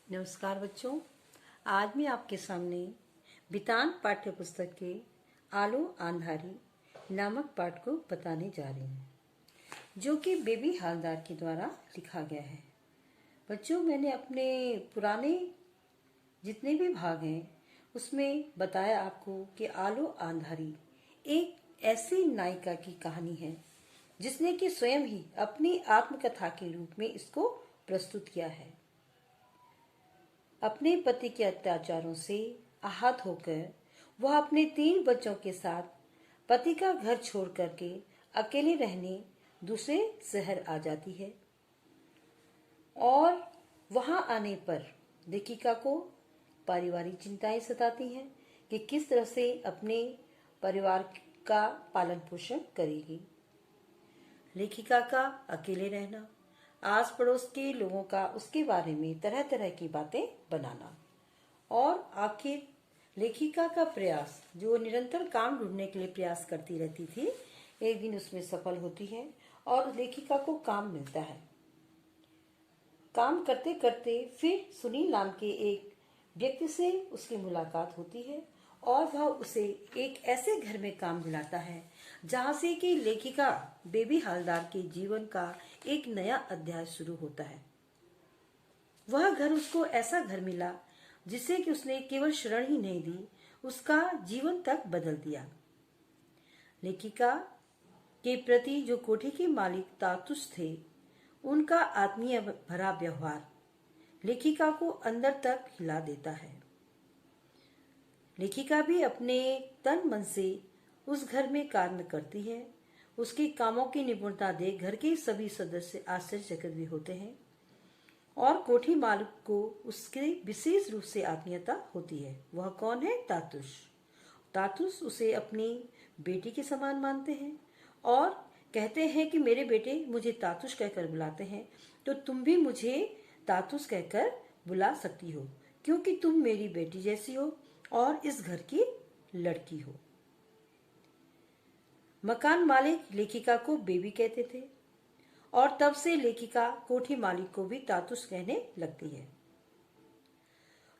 नमस्कार बच्चों। आज मैं आपके सामने बितान पाठ्य पुस्तक के आलो आंधारी नामक पाठ को बताने जा रही हूँ, जो कि बेबी हालदार के द्वारा लिखा गया है। बच्चों, मैंने अपने पुराने जितने भी भाग हैं उसमें बताया आपको कि आलो आंधारी एक ऐसी नायिका की कहानी है जिसने कि स्वयं ही अपनी आत्मकथा के रूप में इसको प्रस्तुत किया है। अपने पति के अत्याचारों से आहत होकर वह अपने 3 बच्चों के साथ पति का घर छोड़ करके अकेले रहने दूसरे शहर आ जाती है और वहां आने पर लेखिका को पारिवारिक चिंताएं सताती हैं कि किस तरह से अपने परिवार का पालन पोषण करेगी। लेखिका का अकेले रहना, आस पड़ोस के लोगों का उसके बारे में तरह तरह की बातें बनाना और आखिर लेखिका का प्रयास जो निरंतर काम ढूंढने के लिए प्रयास करती रहती थी, एक दिन उसमें सफल होती है और लेखिका को काम मिलता है। काम करते करते फिर सुनील नाम के एक व्यक्ति से उसकी मुलाकात होती है और वह उसे एक ऐसे घर में काम दिलाता है जहां से कि लेखिका बेबी हालदार के जीवन का एक नया अध्याय शुरू होता है। वह घर उसको ऐसा घर मिला जिसे कि उसने केवल शरण ही नहीं दी, उसका जीवन तक बदल दिया। लेखिका के प्रति जो कोठी के मालिक तातुस थे, उनका आत्मीय भरा व्यवहार लेखिका को अंदर तक हिला देता है। लेखिका भी अपने तन मन से उस घर में कार्य करती है। उसके कामों की निपुणता देख घर के सभी सदस्य आश्चर्यचकित भी होते हैं और कोठी मालिक को उसके विशेष रूप से आत्मीयता होती है। वह कौन है? तातुस। तातुस उसे अपनी बेटी के समान मानते हैं और कहते हैं कि मेरे बेटे मुझे तातुस कहकर बुलाते हैं, तो तुम भी मुझे तातुस कहकर बुला सकती हो, क्योंकि तुम मेरी बेटी जैसी हो और इस घर की लड़की हो। मकान मालिक लेखिका को बेबी कहते थे और तब से लेखिका कोठी मालिक को भी तातुस कहने लगती है।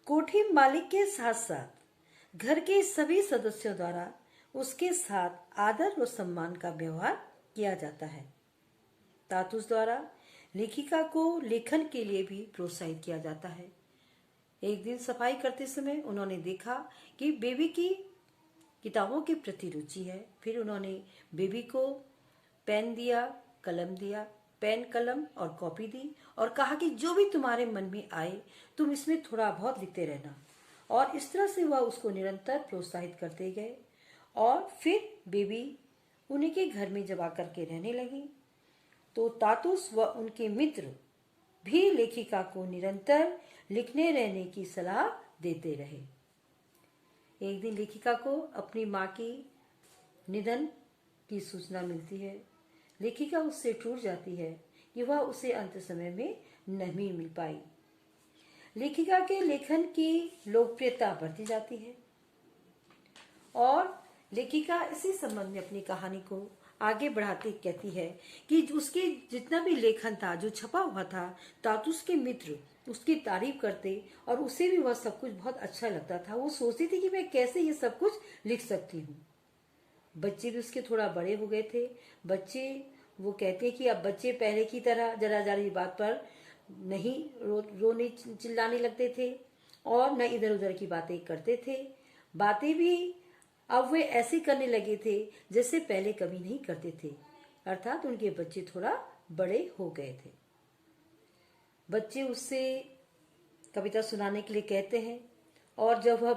कोठी मालिक के साथ साथ घर के सभी सदस्यों द्वारा उसके साथ आदर व सम्मान का व्यवहार किया जाता है। तातुस द्वारा लेखिका को लेखन के लिए भी प्रोत्साहित किया जाता है। एक दिन सफाई करते समय उन्होंने देखा कि बेबी की किताबों के प्रति रुचि है। फिर उन्होंने बेबी को पेन दिया, कलम दिया, पेन, कलम और कॉपी दी और कहा कि जो भी तुम्हारे मन में आए तुम इसमें थोड़ा बहुत लिखते रहना। और इस तरह से वह उसको निरंतर प्रोत्साहित करते गए और फिर बेबी उन्हीं के घर में जब आकर के रहने लगी तो तातुस व उनके मित्र भी लेखिका को निरंतर लिखने रहने की सलाह देते रहे। एक दिन लेखिका को अपनी माँ की निधन की सूचना मिलती है। लेखिका उससे टूट जाती है कि वह उसे अंत समय में नहीं मिल पाई। लेखिका के लेखन की लोकप्रियता बढ़ती जाती है और लेखिका इसी संबंध में अपनी कहानी को आगे बढ़ाते कहती है कि उसके जितना भी लेखन था जो छपा हुआ था, तातुस के मित्र उसकी तारीफ करते और उसे भी वह सब कुछ बहुत अच्छा लगता था। वो सोचती थी कि मैं कैसे ये सब कुछ लिख सकती हूँ। बच्चे भी उसके थोड़ा बड़े हो गए थे। बच्चे, वो कहते हैं कि अब बच्चे पहले की तरह जरा जरा बात पर नहीं रोने चिल्लाने लगते थे और न इधर उधर की बातें करते थे। बातें भी अब वे ऐसे करने लगे थे जैसे पहले कभी नहीं करते थे, अर्थात उनके बच्चे थोड़ा बड़े हो गए थे। बच्चे उससे कविता सुनाने के लिए कहते हैं और जब वह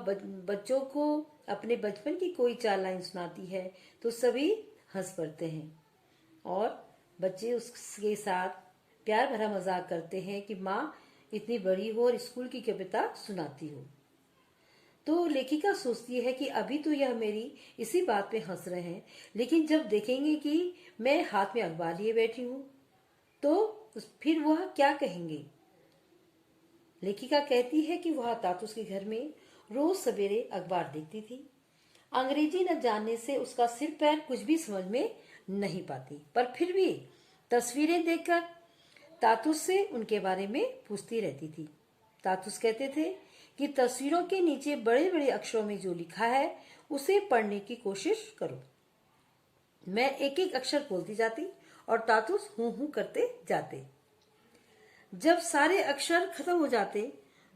बच्चों को अपने बचपन की कोई 4 लाइन सुनाती है तो सभी हंस पड़ते हैं और बच्चे उसके साथ प्यार भरा मजाक करते हैं कि माँ इतनी बड़ी हो और स्कूल की कविता सुनाती हो। तो लेखिका सोचती है कि अभी तो यह मेरी इसी बात पे हंस रहे हैं, लेकिन जब देखेंगे कि मैं हाथ में अखबार लिए बैठी हूँ तो फिर वह क्या कहेंगे। लेखिका कहती है कि वह तातुस के घर में रोज सवेरे अखबार देखती थी। अंग्रेजी न जानने से उसका सिर पैर कुछ भी समझ में नहीं पाती, पर फिर भी तस्वीरें देखकर तातुस से उनके बारे में पूछती रहती थी। तातुस कहते थे कि तस्वीरों के नीचे बड़े बड़े अक्षरों में जो लिखा है उसे पढ़ने की कोशिश करो। मैं एक एक अक्षर बोलती जाती और तातुस हूं हूं करते जाते। जब सारे अक्षर खत्म हो जाते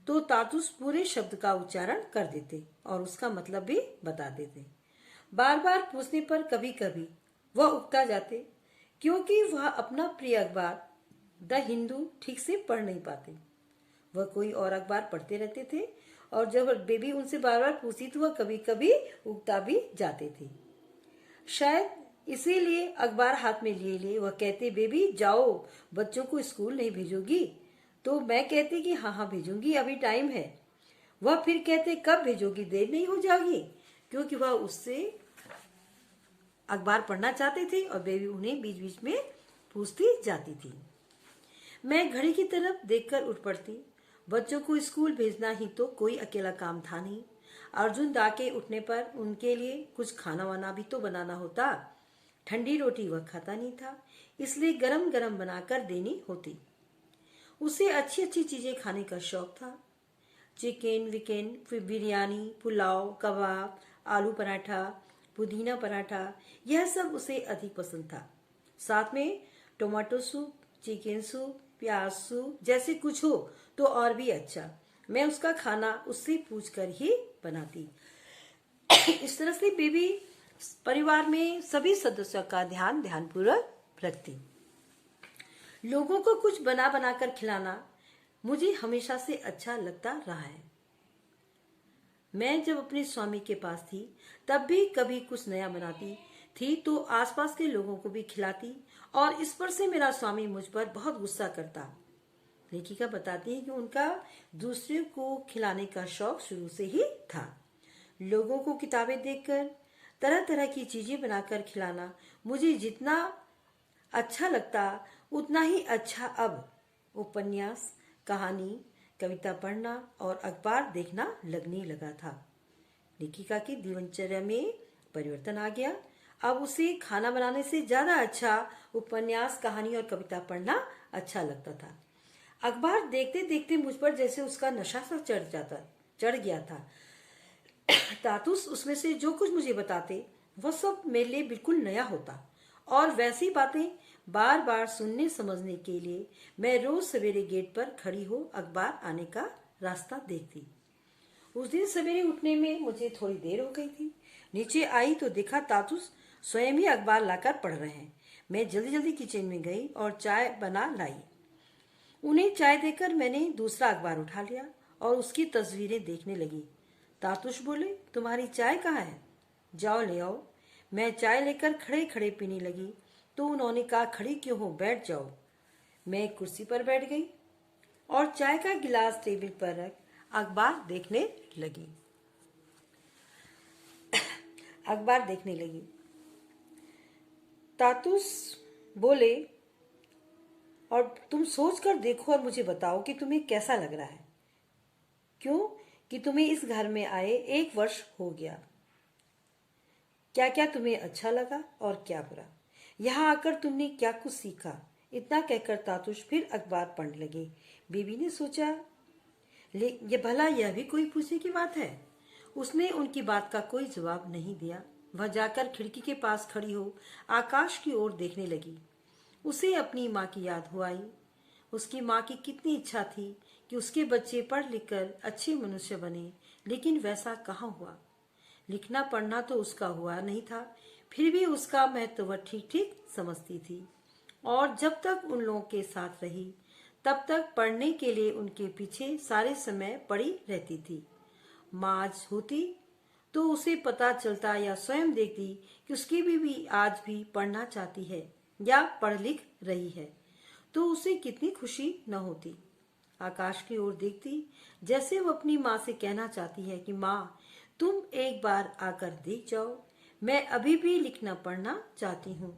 तो तातुस पूरे शब्द का उच्चारण कर देते और उसका मतलब भी बता देते। बार बार पूछने पर कभी कभी वह उकता जाते, क्योंकि वह अपना प्रिय अखबार द हिंदू ठीक से पढ़ नहीं पाते। वह कोई और अखबार पढ़ते रहते थे और जब बेबी उनसे बार बार पूछती तो वह कभी कभी उकता भी जाते थे। शायद इसीलिए अखबार हाथ में लिए लिए वह कहते, बेबी जाओ, बच्चों को स्कूल नहीं भेजोगी? तो मैं कहती कि हाँ हाँ भेजूंगी, अभी टाइम है। वह फिर कहते, कब भेजोगी, देर नहीं हो जाएगी? क्योंकि वह उससे अखबार पढ़ना चाहते थे और बेबी उन्हें बीच बीच में पूछती जाती थी। मैं घड़ी की तरफ देखकर उठ पड़ती। बच्चों को स्कूल भेजना ही तो कोई अकेला काम था नहीं। अर्जुन दा के उठने पर उनके लिए कुछ खाना वाना भी तो बनाना होता। ठंडी रोटी वह खाता नहीं था, इसलिए गरम गरम बनाकर देनी होती। उसे अच्छी अच्छी चीजें खाने का शौक था। चिकन विकेन, फिर बिरयानी, पुलाव, कबाब, आलू पराठा, पुदीना पराठा, यह सब उसे अधिक पसंद था। साथ में टोमेटो सूप, चिकन सूप, प्याज सूप जैसे कुछ हो तो और भी अच्छा। मैं उसका खाना उससे पूछकर ही बनाती। इस तरह से बेबी परिवार में सभी सदस्यों का ध्यानपूर्वक रखती। लोगों को कुछ बना बनाकर खिलाना मुझे हमेशा से अच्छा लगता रहा है। मैं जब अपने स्वामी के पास थी तब भी कभी कुछ नया बनाती थी तो आसपास के लोगों को भी खिलाती और इस पर से मेरा स्वामी मुझ पर बहुत गुस्सा करता। लेखिका बताती है कि उनका दूसरे को खिलाने का शौक शुरू से ही था। लोगों को किताबें देखकर तरह तरह की चीजें बनाकर खिलाना मुझे जितना अच्छा लगता उतना ही अच्छा अब उपन्यास, कहानी, कविता पढ़ना और अखबार देखना लगने लगा था। लेखिका की दिनचर्या में परिवर्तन आ गया। अब उसे खाना बनाने से ज्यादा अच्छा उपन्यास, कहानी और कविता पढ़ना अच्छा लगता था। अखबार देखते देखते मुझ पर जैसे उसका नशा सा चढ़ गया था। तातुस उसमें से जो कुछ मुझे बताते वह सब मेरे लिए बिल्कुल नया होता और वैसी बातें बार बार सुनने समझने के लिए मैं रोज सवेरे गेट पर खड़ी हो अखबार आने का रास्ता देखती। उस दिन सवेरे उठने में मुझे थोड़ी देर हो गई थी। नीचे आई तो देखा तातुस स्वयं ही अखबार लाकर पढ़ रहे हैं। मैं जल्दी जल्दी किचन में गई और चाय बना लाई। उन्हें चाय देकर मैंने दूसरा अखबार उठा लिया और उसकी तस्वीरें देखने लगी। तातुस बोले, तुम्हारी चाय कहाँ है? जाओ ले आओ। मैं चाय लेकर खड़े खड़े पीने लगी तो उन्होंने कहा, खड़ी क्यों हो, बैठ जाओ। मैं एक कुर्सी पर बैठ गई और चाय का गिलास टेबल पर रख अखबार देखने लगी। तातुस बोले, और तुम सोच कर देखो और मुझे बताओ कि तुम्हें कैसा लग रहा है। क्यों कि तुम्हें इस घर में आए 1 वर्ष हो गया। क्या क्या तुम्हें अच्छा लगा और क्या बुरा। यहाँ आकर तुमने क्या कुछ सीखा। इतना कहकर तातुस फिर अखबार पढ़ने लगे। बीबी ने सोचा, ये भला यह भी कोई पूछने की बात है। उसने उनकी बात का कोई जवाब नहीं दिया। वह जाकर खिड़की के पास खड़ी हो आकाश की ओर देखने लगी। उसे अपनी माँ की याद हो आई। उसकी माँ की कितनी इच्छा थी कि उसके बच्चे पढ़ लिख कर अच्छे मनुष्य बने, लेकिन वैसा कहाँ हुआ। लिखना पढ़ना तो उसका हुआ नहीं था, फिर भी उसका महत्व वह ठीक ठीक समझती थी और जब तक उन लोगों के साथ रही तब तक पढ़ने के लिए उनके पीछे सारे समय पड़ी रहती थी। माँ आज होती तो उसे पता चलता या स्वयं देखती कि उसकी बीवी आज भी पढ़ना चाहती है या पढ़ लिख रही है तो उसे कितनी खुशी न होती। आकाश की ओर देखती जैसे वो अपनी माँ से कहना चाहती है कि माँ, तुम एक बार आकर देख जाओ, मैं अभी भी लिखना पढ़ना चाहती हूँ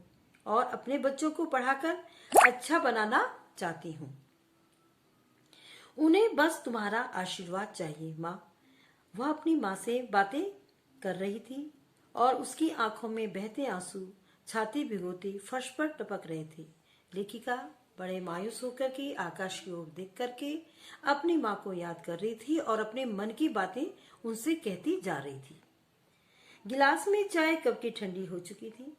और अपने बच्चों को पढ़ाकर अच्छा बनाना चाहती हूँ। उन्हें बस तुम्हारा आशीर्वाद चाहिए माँ। वह अपनी माँ से बातें कर रही थी और उसकी आंखों में बहते आंसू छाती भिगोते फर्श पर टपक रहे थे। लेखिका बड़े मायूस होकर के आकाश की ओर देख करके अपनी माँ को याद कर रही थी और अपने मन की बातें उनसे कहती जा रही थी। गिलास में चाय कब की ठंडी हो चुकी थी।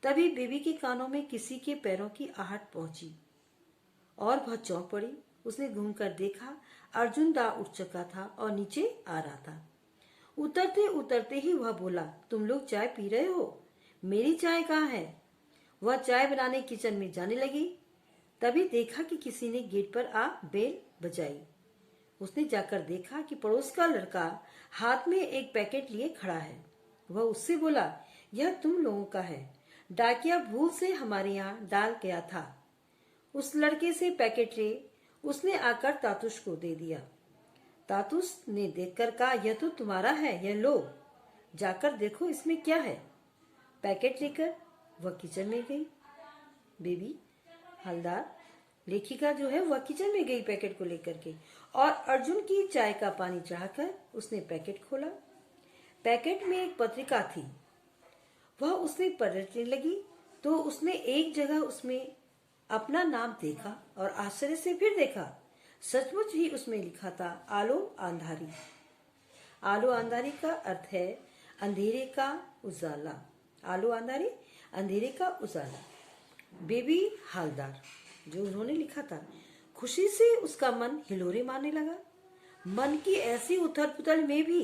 तभी बेबी के कानों में किसी के पैरों की आहट पहुंची और वह चौंक पड़ी। उसने घूमकर देखा, अर्जुन दा उठ चुका था और नीचे आ रहा था। उतरते उतरते ही वह बोला, तुम लोग चाय पी रहे हो? मेरी चाय कहाँ है? वह चाय बनाने किचन में जाने लगी। तभी देखा कि किसी ने गेट पर आ बेल बजाई। उसने जाकर देखा कि पड़ोस का लड़का हाथ में एक पैकेट लिए खड़ा है। वह उससे बोला, यह तुम लोगों का है, डाकिया भूल से हमारे यहाँ डाल गया था। उस लड़के से पैकेट ले उसने आकर तातुश को दे दिया। तातुश ने देखकर कहा, यह तो तुम्हारा है, यह लो, जाकर देखो इसमें क्या है। पैकेट लेकर वह किचन में गई। बेबी हलदार लेखिका जो है वह किचन में गई पैकेट को लेकर के, और अर्जुन की चाय का पानी चढ़ाकर उसने पैकेट खोला। पैकेट में एक पत्रिका थी। वह उसने पलटने लगी तो उसने एक जगह उसमें अपना नाम देखा और आश्चर्य से फिर देखा। सचमुच ही उसमें लिखा था, आलो अंधारी। आलो अंधारी का अर्थ है अंधेरे का उजाला। आलो अंधारी, अंधेरे का उजाला। बेबी हालदार जो उन्होंने लिखा था, खुशी से उसका मन हिलोरे मारने लगा। मन की ऐसी उथल पुथल में भी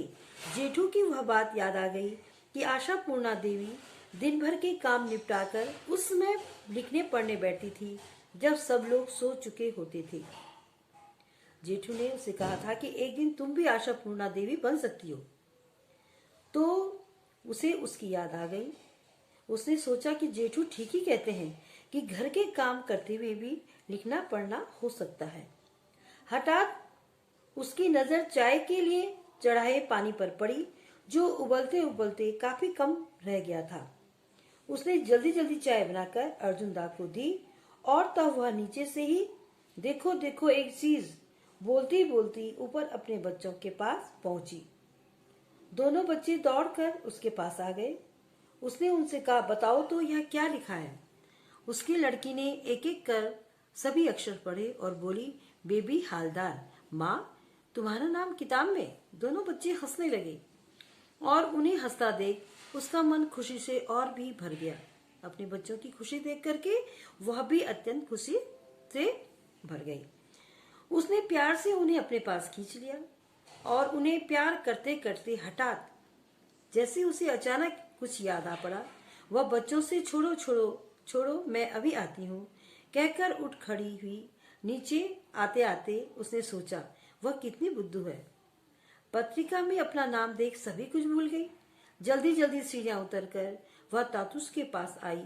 जेठू की वह बात याद आ गई कि आशा पूर्णा देवी दिन भर के काम निपटाकर उस समय लिखने पढ़ने बैठती थी जब सब लोग सो चुके होते थे। जेठू ने उसे कहा था कि एक दिन तुम भी आशा पूर्णा देवी बन सकती हो। तो उसे उसकी याद आ गई। उसने सोचा कि जेठू ठीक ही कहते हैं कि घर के काम करते हुए भी लिखना पढ़ना हो सकता है। हठात उसकी नजर चाय के लिए चढ़ाए पानी पर पड़ी जो उबलते उबलते काफी कम रह गया था। उसने जल्दी जल्दी चाय बनाकर अर्जुन दा को दी और तब वह नीचे से ही देखो देखो एक चीज बोलती बोलती ऊपर अपने बच्चों के पास पहुंची। दोनों बच्चे दौड़कर उसके पास आ गए। उसने उनसे कहा, बताओ तो यह क्या लिखा है। उसकी लड़की ने एक एक कर सभी अक्षर पढ़े और बोली, बेबी हालदार, माँ तुम्हारा नाम किताब में। दोनों बच्चे हंसने लगे और उन्हें हंसता देख उसका मन खुशी से और भी भर गया। अपने बच्चों की खुशी देख करके वह भी अत्यंत खुशी से भर गई। उसने प्यार से उन्हें अपने पास खींच लिया और उन्हें प्यार करते करते हठात जैसे उसे अचानक कुछ याद आ पड़ा, वह बच्चों से छोड़ो छोड़ो छोड़ो मैं अभी आती हूँ कहकर उठ खड़ी हुई। नीचे आते आते उसने सोचा, वह कितनी बुद्धू है। पत्रिका में अपना नाम देख सभी कुछ भूल गई। जल्दी जल्दी सीढ़ियां उतरकर वह तातुश के पास आई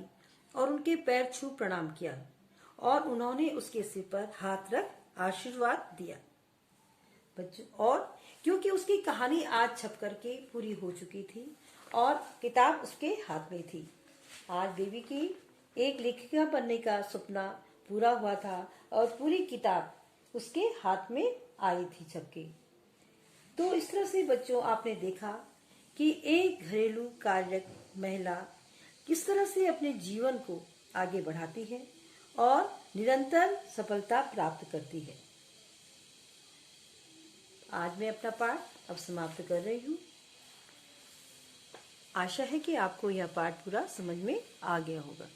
और उनके पैर छू प्रणाम किया और उन्होंने उसके सिर पर हाथ रख आशीर्वाद दिया। बच्चों, और क्योंकि उसकी कहानी आज छप करके पूरी हो चुकी थी और किताब उसके हाथ में थी। आज बेबी की एक लेखिका बनने का सपना पूरा हुआ था और पूरी किताब उसके हाथ में आई थी छपके। तो इस तरह से बच्चों आपने देखा कि एक घरेलू कार्यरत महिला किस तरह से अपने जीवन को आगे बढ़ाती है और निरंतर सफलता प्राप्त करती है। आज मैं अपना पाठ अब समाप्त कर रही हूँ। आशा है कि आपको यह पाठ पूरा समझ में आ गया होगा।